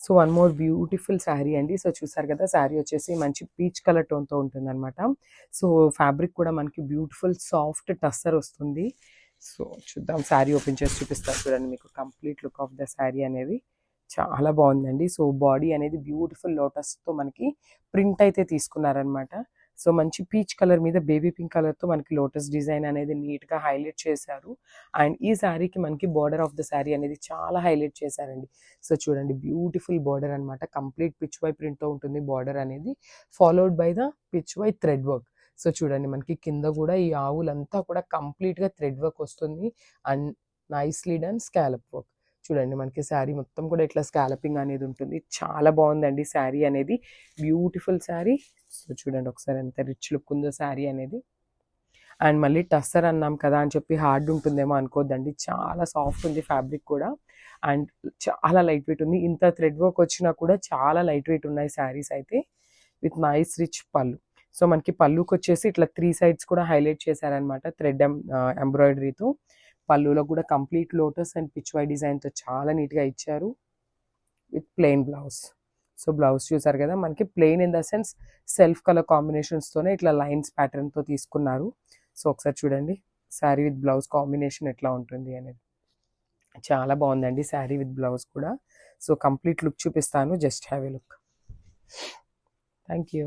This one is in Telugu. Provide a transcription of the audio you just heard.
So one more beautiful sari అండి. సో చూసారు కదా, శారీ వచ్చేసి మంచి పీచ్ కలర్ టోన్తో ఉంటుందన్నమాట. సో ఫ్యాబ్రిక్ కూడా మనకి బ్యూటిఫుల్ సాఫ్ట్ టస్సర్ వస్తుంది. సో చూద్దాం, శారీ ఓపెన్ చేసి చూపిస్తాను చూడండి మీకు complete look of the sari అనేది. చాలా బాగుందండి. సో బాడీ అనేది బ్యూటిఫుల్ లోటస్తో మనకి ప్రింట్ అయితే తీసుకున్నారనమాట. సో మంచి పీచ్ కలర్ మీద బేబీ పింక్ కలర్తో మనకి లోటస్ డిజైన్ అనేది నీట్గా హైలైట్ చేశారు. అండ్ ఈ శారీకి మనకి బార్డర్ ఆఫ్ ద శారీ అనేది చాలా హైలైట్ చేశారండి. సో చూడండి, బ్యూటిఫుల్ బార్డర్ అనమాట. కంప్లీట్ పిచ్ వై ప్రింట్తో ఉంటుంది బార్డర్ అనేది, followed by the Pichwai thread work. So చూడండి, మనకి కింద కూడా ఈ ఆవులంతా కూడా కంప్లీట్గా థ్రెడ్ వర్క్ వస్తుంది and nicely done scallop work. చూడండి, మనకి శారీ మొత్తం కూడా ఇట్లా స్కాలపింగ్ అనేది ఉంటుంది. చాలా బాగుందండి శారీ అనేది, బ్యూటిఫుల్ శారీ. సో చూడండి ఒకసారి ఎంత రిచ్ లుక్ ఉందో శారీ అనేది. అండ్ మళ్ళీ టస్సర్ అన్నాం కదా అని చెప్పి హార్డ్ ఉంటుందేమో అనుకోద్దండి, చాలా సాఫ్ట్ ఉంది ఫ్యాబ్రిక్ కూడా. అండ్ చాలా లైట్ వెయిట్ ఉంది. ఇంత థ్రెడ్ వర్క్ వచ్చినా కూడా చాలా లైట్ వెయిట్ ఉన్నాయి శారీస్ అయితే, విత్ నైస్ రిచ్ పళ్ళు. సో మనకి పళ్ళుకి వచ్చేసి ఇట్లా 3 సైడ్స్ కూడా హైలైట్ చేశారనమాట థ్రెడ్ ఎంబ్రాయిడరీతో. పళ్ళులో కూడా complete lotus and Pichwai డిజైన్తో చాలా నీట్గా ఇచ్చారు with plain blouse. So blouse చూసారు కదా, మనకి plain in the sense self colour కాంబినేషన్స్తోనే ఇట్లా లైన్స్ ప్యాటర్న్తో తీసుకున్నారు. సో ఒకసారి చూడండి శారీ విత్ బ్లౌజ్ కాంబినేషన్ ఎట్లా ఉంటుంది అనేది. చాలా బాగుందండి శారీ విత్ బ్లౌజ్ కూడా. సో కంప్లీట్ లుక్ చూపిస్తాను, just have a look. Thank you.